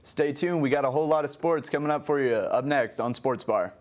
Stay tuned. We got a whole lot of sports coming up for you up next on Sports Bar.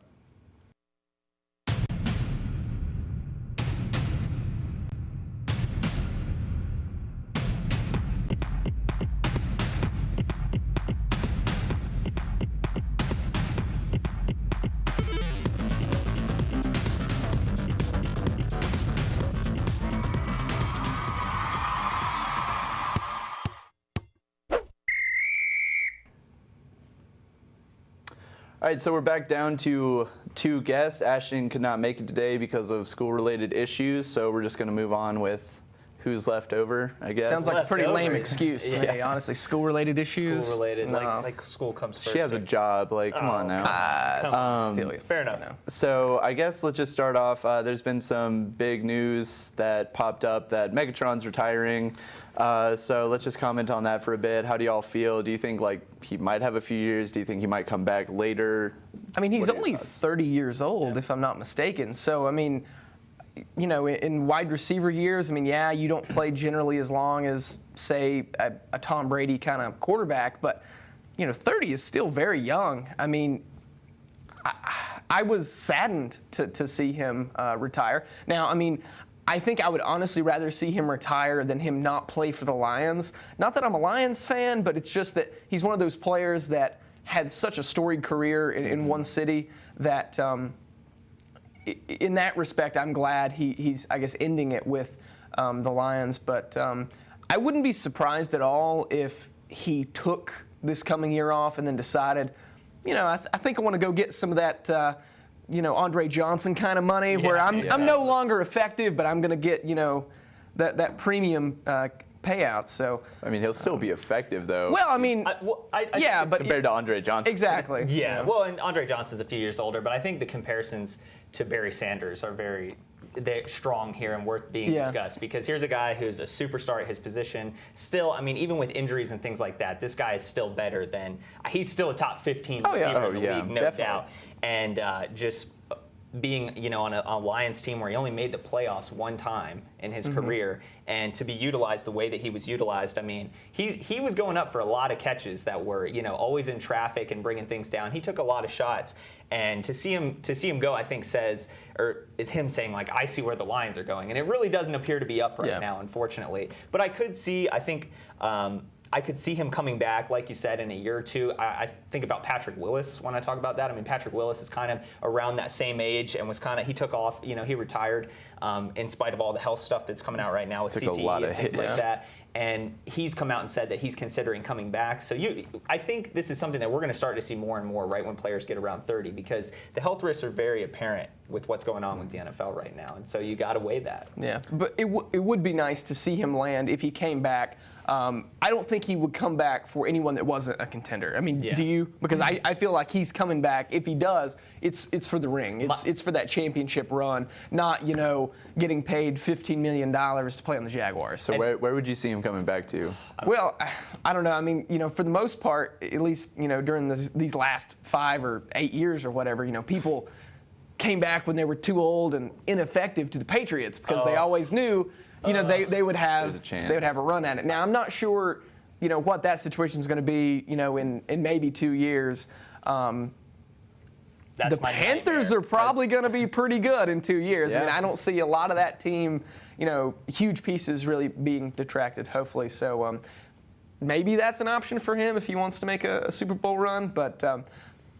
All right, so we're back down to 2 guests. Ashton could not make it today because of school-related issues, so we're just going to move on with who's left over, I guess. Sounds like a pretty lame excuse to me, honestly. School-related issues? School-related, no. like school comes first. She has a job, like, come on now. Fair enough. So I guess let's just start off. There's been some big news that popped up that Megatron's retiring. So let's just comment on that for a bit. How do y'all feel? Do you think like he might have a few years? Do you think he might come back later? I mean, he's only 30 years old, if I'm not mistaken. So, I mean, you know, in wide receiver years, I mean, yeah, you don't play generally as long as, say, a Tom Brady kind of quarterback, but, you know, 30 is still very young. I mean, I was saddened to see him retire. Now, I mean, I think I would honestly rather see him retire than him not play for the Lions. Not that I'm a Lions fan, but it's just that he's one of those players that had such a storied career in one city that in that respect, I'm glad he's, I guess, ending it with the Lions. But I wouldn't be surprised at all if he took this coming year off and then decided, you know, I think I want to go get some of that you know, Andre Johnson kind of money, where I'm no longer effective, but I'm going to get, you know, that premium payout. So I mean, he'll still be effective, though. Well, I mean, yeah, but compared to Andre Johnson. Exactly. Yeah. Well, and Andre Johnson's a few years older, but I think the comparisons to Barry Sanders are they're strong here and worth being discussed, because here's a guy who's a superstar at his position. Still, I mean, even with injuries and things like that, this guy is still better than he's still a top 15 receiver in the league, no doubt. And just being, you know, on a Lions team where he only made the playoffs one time in his career, and to be utilized the way that he was utilized, I mean, he was going up for a lot of catches that were, you know, always in traffic and bringing things down. He took a lot of shots, and to see him go, I think is him saying, like, I see where the Lions are going, and it really doesn't appear to be up right now, unfortunately. But I could see, I think. I could see him coming back, like you said, in a year or two. I think about Patrick Willis when I talk about that. I mean, Patrick Willis is kind of around that same age and was kind of, he took off, you know, he retired in spite of all the health stuff that's coming out right now with CTE and things like that. And he's come out and said that he's considering coming back. So I think this is something that we're going to start to see more and more right when players get around 30, because the health risks are very apparent with what's going on with the NFL right now. And so you got to weigh that. Yeah, but it would be nice to see him land if he came back. I don't think he would come back for anyone that wasn't a contender. I mean, do you? Because I feel like he's coming back. If he does, it's for the ring. It's for that championship run, not, you know, getting paid $15 million to play on the Jaguars. So where would you see him coming back to? Well, I don't know. I mean, you know, for the most part, at least, you know, during these last 5 or 8 years or whatever, you know, people came back when they were too old and ineffective to the Patriots, because they always knew, you know, they would have a run at it. Now, I'm not sure, you know, what that situation is going to be, you know, in maybe 2 years. The Panthers are probably going to be pretty good in 2 years. I mean, I don't see a lot of that team, you know, huge pieces really being detracted, hopefully. So maybe that's an option for him if he wants to make a Super Bowl run. But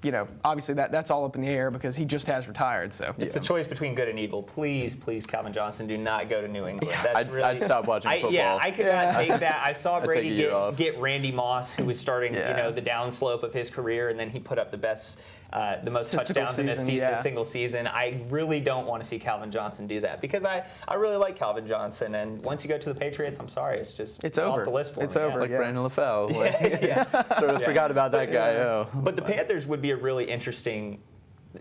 you know, obviously that's all up in the air because he just has retired. So it's the choice between good and evil. Please, Calvin Johnson, do not go to New England. I'd stop watching football. I could not take that. I saw Brady get Randy Moss, who was starting, you know, the downslope of his career, and then he put up the most touchdowns in a single season. I really don't want to see Calvin Johnson do that, because I really like Calvin Johnson, and once you go to the Patriots, I'm sorry, it's over. Off the list for it's me. over. Like Brandon LaFell. Sort of forgot about that guy. But the Panthers would be a really interesting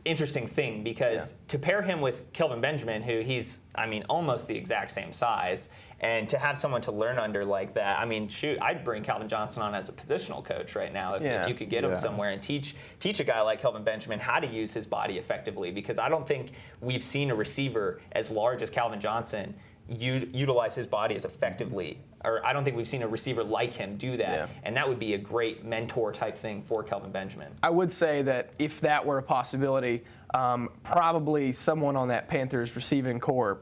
thing, because to pair him with Kelvin Benjamin, who he's, I mean, almost the exact same size, and to have someone to learn under like that, I mean, shoot, I'd bring Calvin Johnson on as a positional coach right now if you could get him somewhere and teach a guy like Kelvin Benjamin how to use his body effectively, because I don't think we've seen a receiver as large as Calvin Johnson utilize his body as effectively or I don't think we've seen a receiver like him do that. Yeah. And that would be a great mentor type thing for Kelvin Benjamin. I would say that if that were a possibility, probably someone on that Panthers receiving core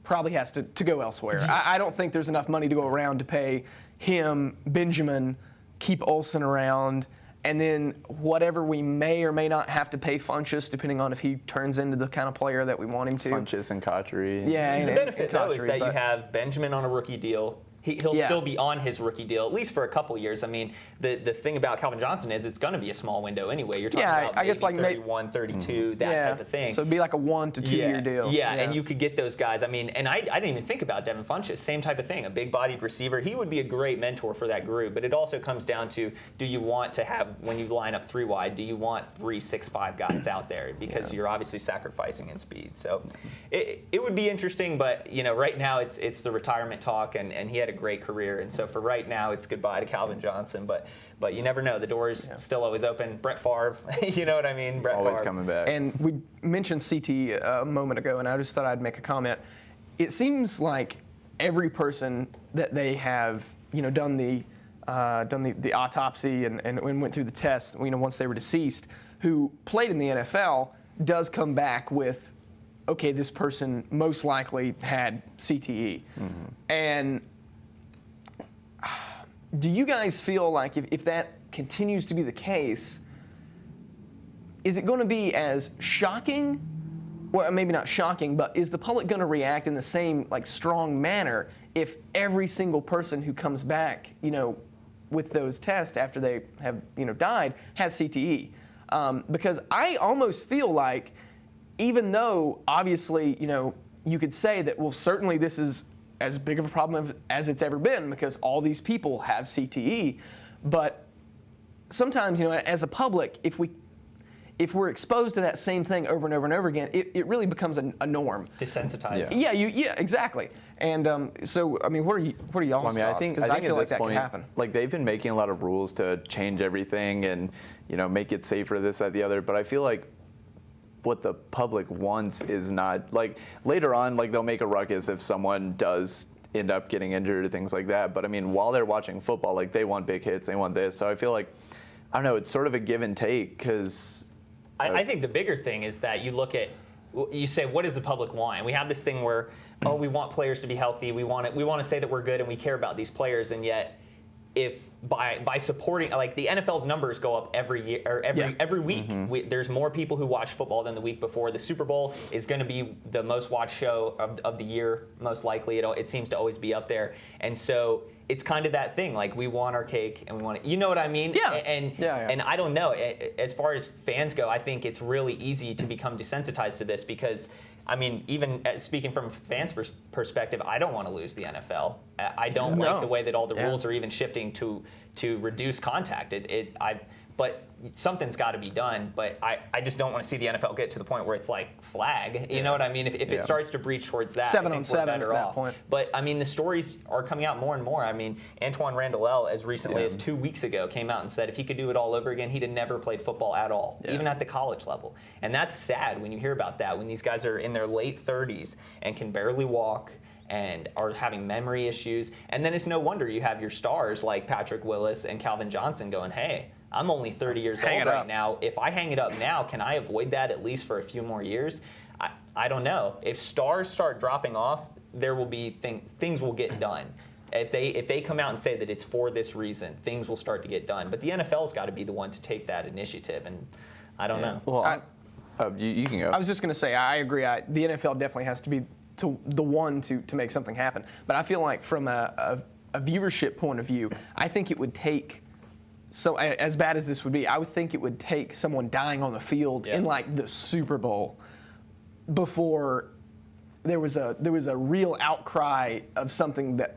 probably has to go elsewhere. I don't think there's enough money to go around to pay him, Benjamin, keep Olsen around, and then whatever we may or may not have to pay Funchess, depending on if he turns into the kind of player that we want him to. Funchess and Cotchery. Yeah, The benefit, though, is that you but- have Benjamin on a rookie deal. He'll Yeah. still be on his rookie deal, at least for a couple years. I mean, the thing about Calvin Johnson is it's going to be a small window anyway. You're talking about I guess maybe like 31, 32, that type of thing. So it'd be like a 1 to 2 year deal. Yeah, and you could get those guys. I mean, and I didn't even think about Devin Funchess. Same type of thing, a big-bodied receiver. He would be a great mentor for that group. But it also comes down to, do you want to have, when you line up 3 wide, do you want 3 6'5" guys out there? Because you're obviously sacrificing in speed. So it would be interesting, but right now it's the retirement talk, and he had a great career. And so for right now, it's goodbye to Calvin Johnson. But you never know. The door's still always open. Brett Favre, you know what I mean? Brett Always Favre. coming back. And we mentioned CT a moment ago, and I just thought I'd make a comment. It seems like every person that they have, done the autopsy and went through the test, once they were deceased, who played in the NFL, does come back with, okay, this person most likely had CTE, and do you guys feel like if that continues to be the case, is it going to be as shocking? Well, maybe not shocking, but is the public going to react in the same strong manner if every single person who comes back, with those tests after they have died has CTE? Because I almost feel like, even though obviously you could say that, well, certainly this is as big of a problem as it's ever been because all these people have CTE, but sometimes as a public, if we're exposed to that same thing over and over and over again, it really becomes a norm. Desensitized. Yeah, exactly. And so, I mean, what are y'all's thoughts? I think Because I feel at like this that point, can happen. they've been making a lot of rules to change everything and make it safer, this, that, the other. But I feel like what the public wants is not later on, they'll make a ruckus if someone does end up getting injured or things like that. But I mean, while they're watching football, they want big hits, they want this. So I feel like, I don't know, it's sort of a give and take because. I think the bigger thing is that you say, what does the public want? And we have this thing where, we want players to be healthy. We want to say that we're good and we care about these players. And yet, if by supporting, the NFL's numbers go up every year or every week. There's more people who watch football than the week before. The Super Bowl is going to be the most watched show of the year, most likely. It seems to always be up there. And so it's kind of that thing, we want our cake and we want it. You know what I mean? Yeah. And I don't know. As far as fans go, I think it's really easy to become desensitized to this because, I mean, even speaking from a fan's perspective, I don't want to lose the NFL. I don't like the way that all the rules are even shifting to reduce contact. But something's got to be done. But I just don't want to see the NFL get to the point where it's flag. You know what I mean? If it starts to breach towards that, 7 I on think we're 7 better at that off. point. But I mean, the stories are coming out more and more. I mean, Antoine Randall, as recently as 2 weeks ago, came out and said if he could do it all over again, he'd have never played football at all, even at the college level. And that's sad when you hear about that, when these guys are in their late 30s and can barely walk and are having memory issues. And then it's no wonder you have your stars like Patrick Willis and Calvin Johnson going, hey, I'm only 30 years old right now. If I hang it up now, can I avoid that at least for a few more years? I don't know. If stars start dropping off, there will be things will get done. If they come out and say that it's for this reason, things will start to get done. But the NFL's got to be the one to take that initiative, and I don't know. Well, you can go. I was just going to say, I agree. The NFL definitely has to be the one to make something happen. But I feel like from a viewership point of view, I think it would take, so as bad as this would be, I would think it would take someone dying on the field in the Super Bowl before there was a real outcry of something that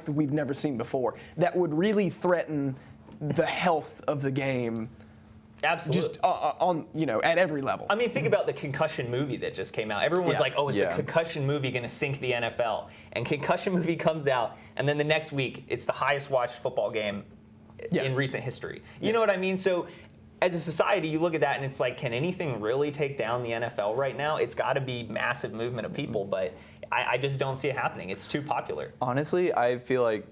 we've never seen before that would really threaten the health of the game. Absolutely. Just on at every level. I mean, think about the Concussion movie that just came out. Everyone was like, "Oh, is the Concussion movie going to sink the NFL?" And Concussion movie comes out, and then the next week, it's the highest watched football game in recent history. You know what I mean? So, as a society, you look at that, and it's like, can anything really take down the NFL right now? It's got to be massive movement of people, but I just don't see it happening. It's too popular. Honestly, I feel like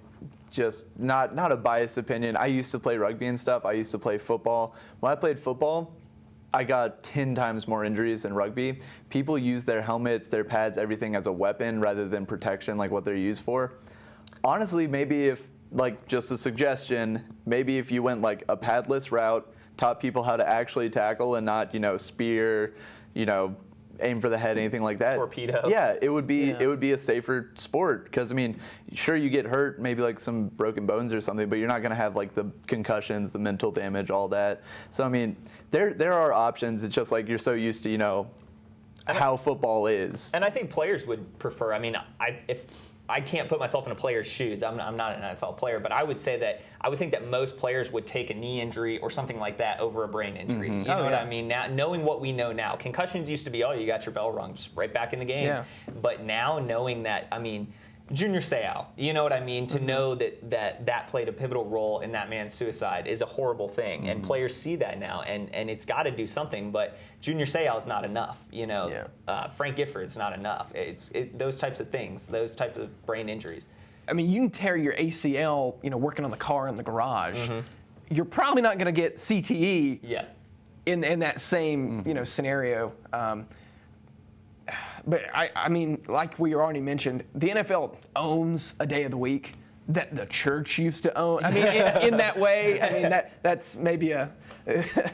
just not a biased opinion. I used to play rugby and stuff. I used to play football. When I played football, I got 10 times more injuries than rugby. People use their helmets, their pads, everything as a weapon rather than protection, like what they're used for. Honestly, maybe if, like, just a suggestion, maybe if you went like a padless route, taught people how to actually tackle and not, spear, aim for the head, anything like that. Torpedo. Yeah, it would be a safer sport because, I mean, sure, you get hurt, maybe like some broken bones or something, but you're not going to have like the concussions, the mental damage, all that. So, I mean, there are options. It's just like you're so used to, how football is. And I think players would prefer, if I can't put myself in a player's shoes. I'm not an NFL player, but I would say that I would think that most players would take a knee injury or something like that over a brain injury. You know what I mean? Now, knowing what we know now, concussions used to be, you got your bell rung, just right back in the game. Yeah. But now knowing that, Junior Seau, you know what I mean? To know that played a pivotal role in that man's suicide is a horrible thing, and players see that now, and it's got to do something. But Junior Seau is not enough, Frank Gifford's not enough. It's those types of things, those types of brain injuries. I mean, you can tear your ACL, working on the car in the garage. You're probably not going to get CTE. Yeah. In that same scenario. But I mean, like we already mentioned, the NFL owns a day of the week that the church used to own. I mean, in that way, I mean that's maybe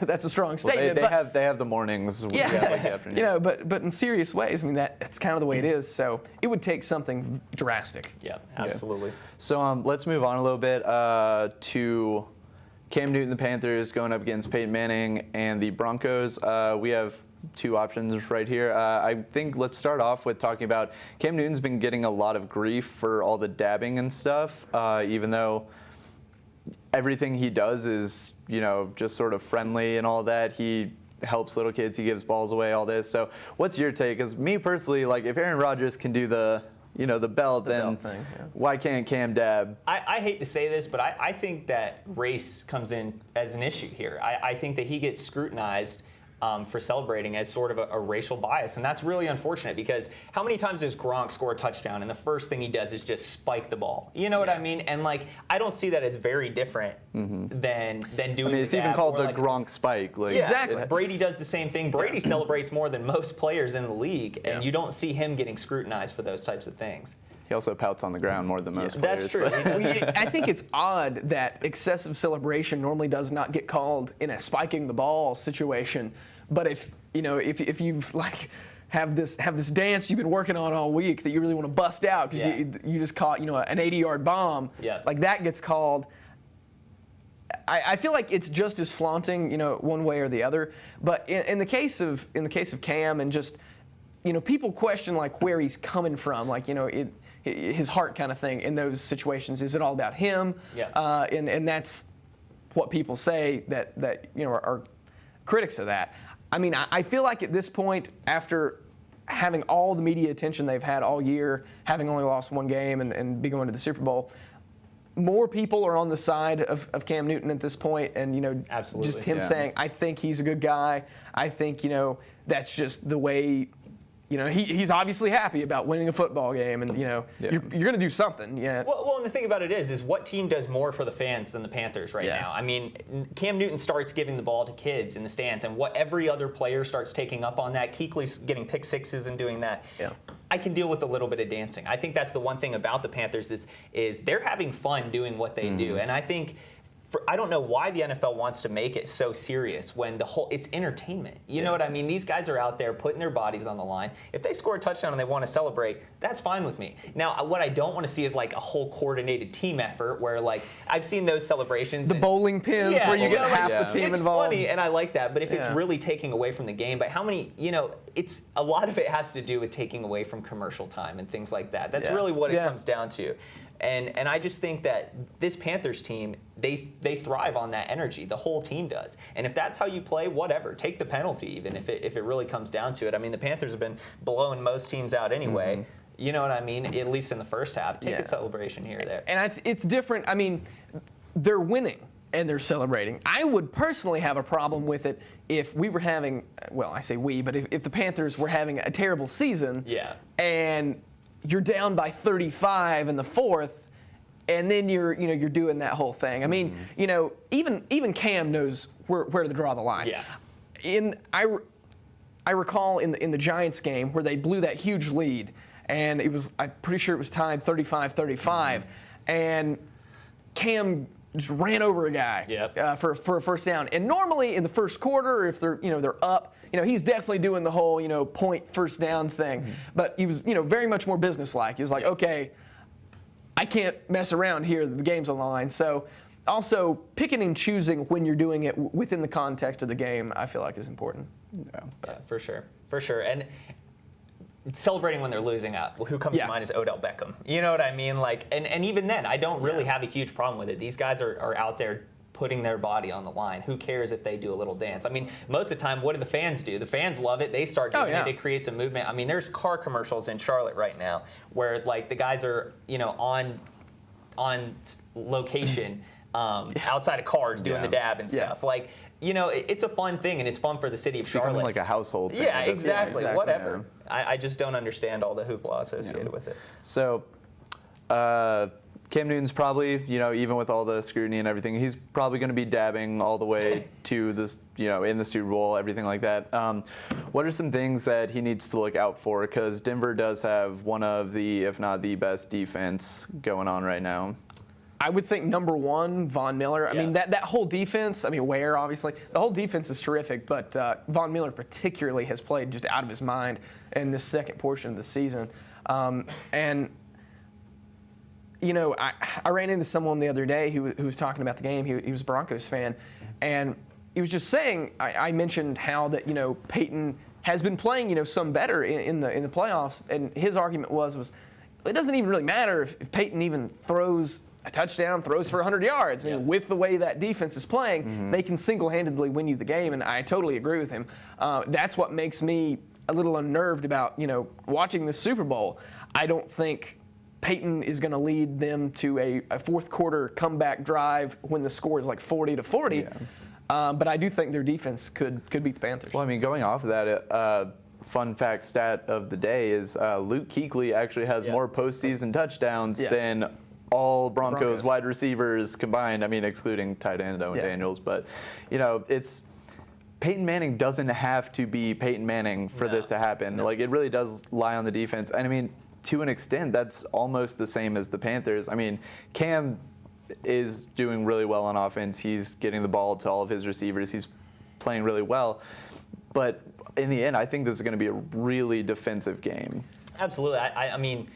that's a strong statement. Well, they have the mornings. Yeah, like the afternoon. but in serious ways, I mean that's kind of the way it is. So it would take something drastic. Yeah, absolutely. So let's move on a little bit to Cam Newton, the Panthers, going up against Peyton Manning and the Broncos. We have two options right here. I think let's start off with talking about Cam Newton's been getting a lot of grief for all the dabbing and stuff, even though everything he does is, just sort of friendly and all that. He helps little kids, he gives balls away, all this. So what's your take? Because me personally, like if Aaron Rodgers can do the belt, then belt thing, why can't Cam dab? I hate to say this, but I think that race comes in as an issue here. I think that he gets scrutinized for celebrating as sort of a racial bias. And that's really unfortunate because how many times does Gronk score a touchdown and the first thing he does is just spike the ball? You know what I mean? And I don't see that as very different than doing it's even called the Gronk spike. Exactly. Brady does the same thing. Brady celebrates more than most players in the league, and you don't see him getting scrutinized for those types of things. He also pouts on the ground more than most players. That's true. I think it's odd that excessive celebration normally does not get called in a spiking the ball situation. But if you've have this dance you've been working on all week that you really want to bust out because you just caught an 80-yard bomb, like that gets called. I feel like it's just as flaunting, one way or the other. But in the case of Cam and just people question where he's coming from, his heart kind of thing in those situations. Is it all about him? Yeah. And that's what people say that are critics of that. I mean, I feel like at this point, after having all the media attention they've had all year, having only lost one game and be going to the Super Bowl, more people are on the side of Cam Newton at this point, and absolutely, just him saying, I think he's a good guy. I think that's just the way. He's obviously happy about winning a football game, and you're going to do something. Yeah. Well, and the thing about it is what team does more for the fans than the Panthers right now? I mean, Cam Newton starts giving the ball to kids in the stands, and what every other player starts taking up on that. Kuechly's getting pick sixes and doing that. Yeah. I can deal with a little bit of dancing. I think that's the one thing about the Panthers is they're having fun doing what they do, and I think. I don't know why the NFL wants to make it so serious when it's entertainment. You know what I mean? These guys are out there putting their bodies on the line. If they score a touchdown and they want to celebrate, that's fine with me. Now, what I don't want to see is a whole coordinated team effort where I've seen those celebrations. The bowling pins where you get half the team involved. It's funny and I like that, but if it's really taking away from the game, but how many, it's a lot of it has to do with taking away from commercial time and things like that. That's really what it comes down to. And I just think that this Panthers team, they thrive on that energy. The whole team does. And if that's how you play, whatever. Take the penalty even if it really comes down to it. I mean, the Panthers have been blowing most teams out anyway. You know what I mean? At least in the first half. Take a celebration here or there. And it's different. I mean, they're winning and they're celebrating. I would personally have a problem with it if we were having, well, I say we, but if the Panthers were having a terrible season. Yeah. And you're down by 35 in the fourth, and then you're doing that whole thing. I mean, even Cam knows where to draw the line. Yeah. I recall in the Giants game where they blew that huge lead, and I'm pretty sure it was tied 35-35, and Cam just ran over a guy for a first down. And normally in the first quarter, if they're up, he's definitely doing the whole point first down thing. But he was very much more businesslike. He was like, okay, I can't mess around here. The game's on the line. So also picking and choosing when you're doing it within the context of the game, I feel like is important. Yeah, for sure. And celebrating when they're losing out. Who comes to mind is Odell Beckham. You know what I mean? Like, and even then, I don't really have a huge problem with it. These guys are out there putting their body on the line. Who cares if they do a little dance? I mean, most of the time, what do the fans do? The fans love it. They start doing it. It creates a movement. I mean, there's car commercials in Charlotte right now where like the guys are on location outside of cars doing the dab and stuff. Like, it's a fun thing, and it's fun for the city of Charlotte. Becoming like a household thing. Yeah, exactly. Whatever. Yeah. I just don't understand all the hoopla associated with it. So, Cam Newton's probably, even with all the scrutiny and everything, he's probably going to be dabbing all the way to this, in the Super Bowl, everything like that. What are some things that he needs to look out for? Because Denver does have one of the, if not the best defense going on right now. I would think number one, Von Miller. I mean, that whole defense, Ware, obviously, the whole defense is terrific, but Von Miller particularly has played just out of his mind in this second portion of the season. I ran into someone the other day who was talking about the game. He was a Broncos fan, and he was just saying, I mentioned how that, Peyton has been playing, some better in the playoffs, and his argument was it doesn't even really matter if Peyton even throws a touchdown, throws for 100 yards. I mean, with the way that defense is playing, they can single-handedly win you the game, and I totally agree with him. That's what makes me a little unnerved about, watching the Super Bowl. I don't think Peyton is going to lead them to a fourth quarter comeback drive when the score is like 40-40. Yeah. But I do think their defense could beat the Panthers. Well, going off of that, fun fact stat of the day is Luke Kuechly actually has more postseason touchdowns than all Broncos wide receivers combined. Excluding tight end Owen Daniels. But, it's Peyton Manning doesn't have to be Peyton Manning for this to happen. Like, it really does lie on the defense. And, to an extent, that's almost the same as the Panthers. Cam is doing really well on offense. He's getting the ball to all of his receivers. He's playing really well. But in the end, I think this is going to be a really defensive game. Absolutely. I mean,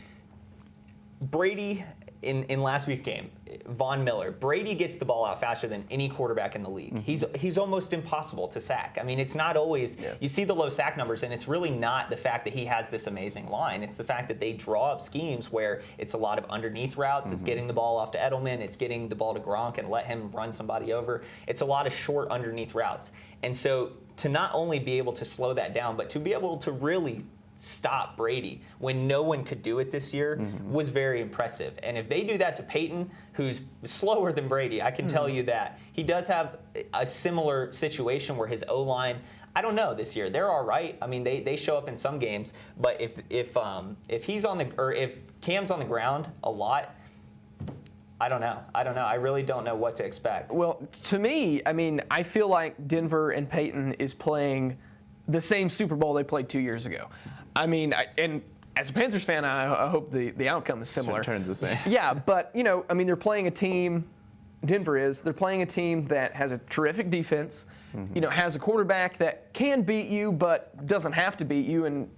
Brady in last week's game, Von Miller, Brady gets the ball out faster than any quarterback in the league. He's almost impossible to sack. It's not always, you see the low sack numbers, and it's really not the fact that he has this amazing line. It's the fact that they draw up schemes where it's a lot of underneath routes. It's getting the ball off to Edelman. It's getting the ball to Gronk and let him run somebody over. It's a lot of short underneath routes. And so to not only be able to slow that down, but to be able to really stop Brady when no one could do it this year was very impressive. And if they do that to Peyton, who's slower than Brady, I can tell you that. He does have a similar situation where his O-line, I don't know this year. They're all right. They show up in some games, but if he's on if Cam's on the ground a lot, I don't know. I really don't know what to expect. Well, to me, I feel like Denver and Peyton is playing the same Super Bowl they played 2 years ago. And as a Panthers fan, I hope the outcome is similar. Turns the same. Yeah, but, they're playing a team, they're playing a team that has a terrific defense, has a quarterback that can beat you but doesn't have to beat you and,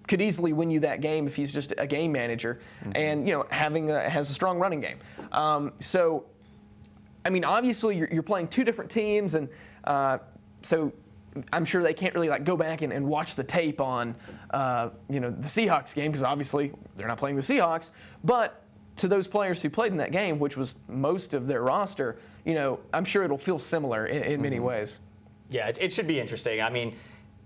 could easily win you that game if he's just a game manager and, has a strong running game. So, obviously you're playing two different teams and so I'm sure they can't really go back and watch the tape on, the Seahawks game because obviously they're not playing the Seahawks. But to those players who played in that game, which was most of their roster, I'm sure it'll feel similar in many ways. Yeah, it should be interesting.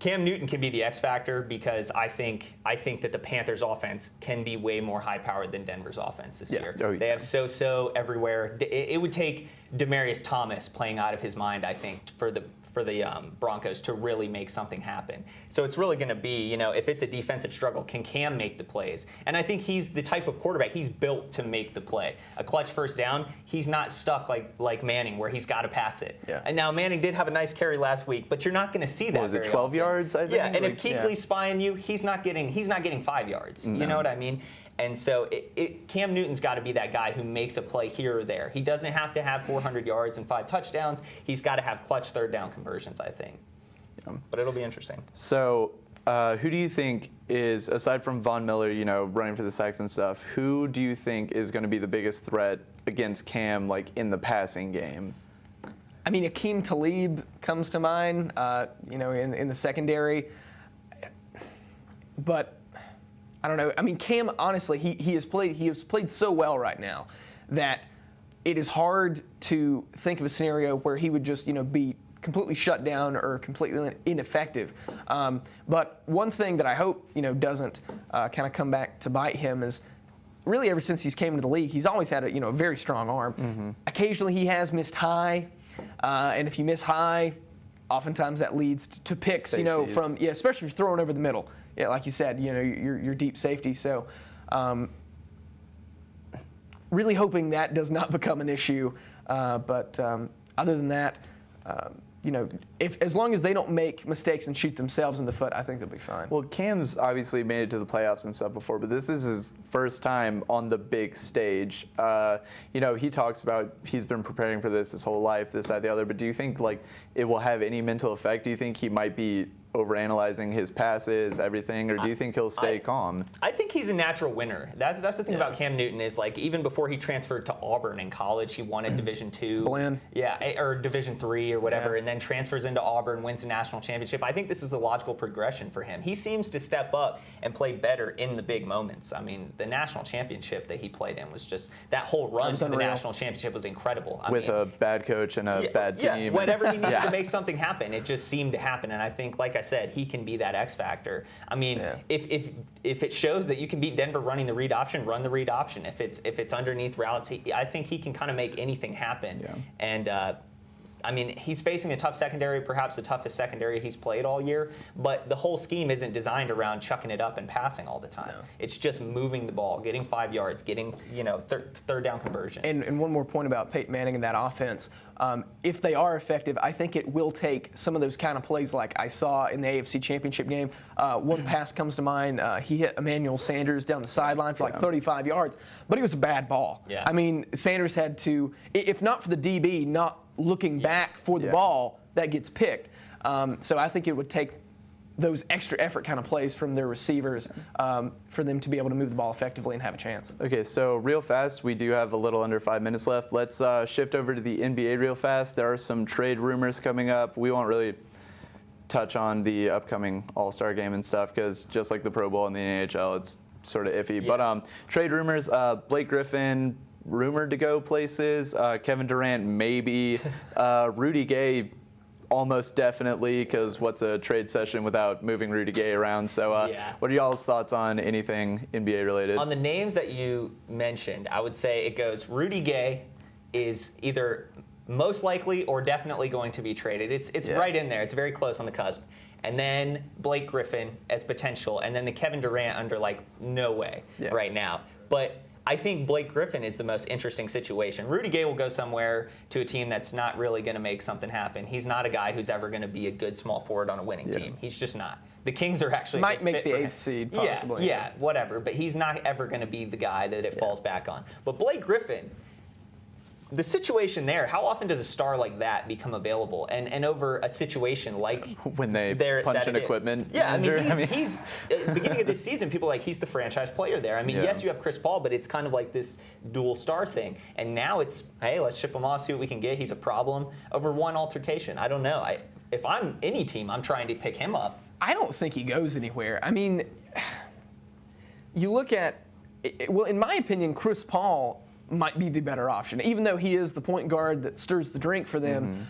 Cam Newton can be the X factor because I think that the Panthers' offense can be way more high-powered than Denver's offense this year. Oh, yeah. They have so everywhere. It would take Demaryius Thomas playing out of his mind, I think, for the Broncos to really make something happen. So it's really going to be, if it's a defensive struggle, can Cam make the plays? And I think he's the type of quarterback, he's built to make the play. A clutch first down, he's not stuck like Manning where he's got to pass it. Yeah. And now Manning did have a nice carry last week, but you're not going to see that. Was it very 12 often. yards, I think? Yeah, and if Kuechly's spying you, he's not getting 5 yards. No. You know what I mean? And so Cam Newton's got to be that guy who makes a play here or there. He doesn't have to have 400 yards and 5 touchdowns. He's got to have clutch third down conversions, I think. But it'll be interesting. So who do you think is, aside from Von Miller, running for the sacks and stuff, who do you think is going to be the biggest threat against Cam, like in the passing game? I mean, Akeem Talib comes to mind, in the secondary. But I don't know. I mean, Cam, honestly, he has played so well right now that it is hard to think of a scenario where he would just, be completely shut down or completely ineffective. But one thing that I hope, doesn't kind of come back to bite him is really ever since he's came into the league, he's always had a very strong arm. Mm-hmm. Occasionally he has missed high, and if you miss high, oftentimes that leads to picks, Safeties. Especially if you're throwing over the middle. Yeah, like you said, your deep safety. So really hoping that does not become an issue. But other than that, as long as they don't make mistakes and shoot themselves in the foot, I think they'll be fine. Well, Cam's obviously made it to the playoffs and stuff before, but this is his first time on the big stage. He talks about he's been preparing for this his whole life, this, that, the other, but do you think it will have any mental effect? Do you think he might be overanalyzing his passes, everything, or do you think he'll stay calm? I think he's a natural winner. That's the thing about Cam Newton is even before he transferred to Auburn in college, he wanted Division II. Blinn. Yeah, or Division III or whatever, Yeah. and then transfers into Auburn, wins a national championship. I think this is the logical progression for him. He seems to step up and play better in the big moments. I mean, the national championship that he played in was just, that whole run to the national championship was incredible. With a bad coach and a bad team. Yeah, whenever he needed to make something happen, it just seemed to happen. And I think, like I said, he can be that X factor. I mean, if it shows that you can beat Denver running the read option, run the read option. If it's underneath routes, I think he can kind of make anything happen. Yeah. And I mean, he's facing a tough secondary, perhaps the toughest secondary he's played all year, but the whole scheme isn't designed around chucking it up and passing all the time. No. It's just moving the ball, getting 5 yards, getting, third down conversions. And one more point about Peyton Manning and that offense. If they are effective, I think it will take some of those kind of plays like I saw in the AFC Championship game. One pass comes to mind. He hit Emmanuel Sanders down the sideline for 35 yards, but it was a bad ball. Yeah. I mean, Sanders had to, if not for the DB not looking back for the ball, that gets picked. So I think it would take those extra effort kind of plays from their receivers for them to be able to move the ball effectively and have a chance. Okay, so real fast, we do have a little under 5 minutes left. Let's shift over to the NBA real fast. There are some trade rumors coming up. We won't really touch on the upcoming All-Star game and stuff because just like the Pro Bowl and the NHL, it's sort of iffy. Yeah. But trade rumors, Blake Griffin rumored to go places. Kevin Durant maybe. Rudy Gay almost definitely, because what's a trade session without moving Rudy Gay around? So what are y'all's thoughts on anything NBA related? On the names that you mentioned, I would say it goes Rudy Gay is either most likely or definitely going to be traded. It's right in there. It's very close on the cusp. And then Blake Griffin as potential, and then the Kevin Durant under no way right now. But I think Blake Griffin is the most interesting situation. Rudy Gay will go somewhere to a team that's not really going to make something happen. He's not a guy who's ever going to be a good small forward on a winning team. He's just not. The Kings are actually might make the 8th seed possibly. Yeah, whatever. But he's not ever going to be the guy that it falls back on. But Blake Griffin, the situation there, how often does a star like that become available? And over a situation like when they punch in equipment. Yeah, he's at the beginning of this season, people are like, he's the franchise player there. I mean, yes, you have Chris Paul, but it's kind of like this dual star thing. And now it's, hey, let's ship him off, see what we can get. He's a problem over one altercation. I don't know. If I'm any team, I'm trying to pick him up. I don't think he goes anywhere. I mean, you look at, well, in my opinion, Chris Paul might be the better option, even though he is the point guard that stirs the drink for them.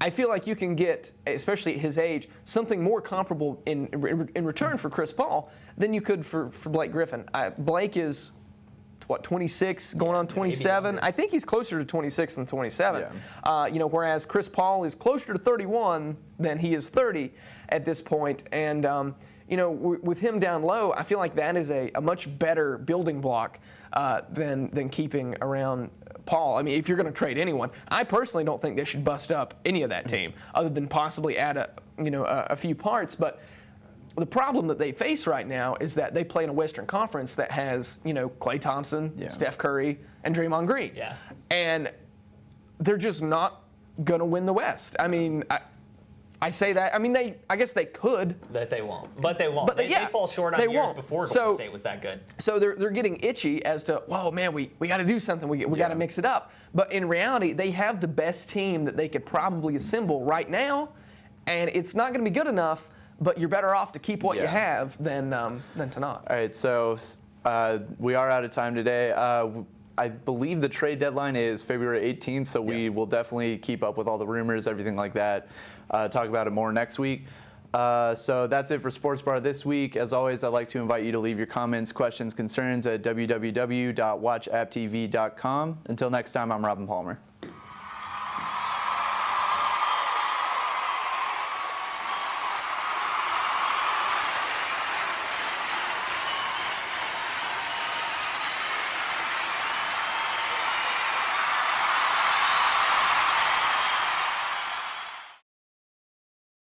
I feel like you can get, especially at his age, something more comparable in return for Chris Paul than you could for Blake Griffin. Blake is, what, 26, going on 27? I think he's closer to 26 than 27. Yeah. Whereas Chris Paul is closer to 31 than he is 30 at this point. And, with him down low, I feel like that is a much better building block than keeping around Paul. I mean, if you're going to trade anyone, I personally don't think they should bust up any of that team, other than possibly add a few parts. But the problem that they face right now is that they play in a Western Conference that has Klay Thompson, Steph Curry, and Draymond Green, and they're just not going to win the West. I mean, I say that. I mean, I guess they could. That they won't. But they won't. But they fall short on years before Golden State was that good. So they're getting itchy as to, whoa, man, we got to do something. We got to mix it up. But in reality, they have the best team that they could probably assemble right now, and it's not going to be good enough. But you're better off to keep what you have than to not. All right, so we are out of time today. I believe the trade deadline is February 18th, so we will definitely keep up with all the rumors, everything like that. Talk about it more next week. So that's it for Sports Bar this week. As always, I'd like to invite you to leave your comments, questions, concerns at www.watchapptv.com. Until next time, I'm Robin Palmer.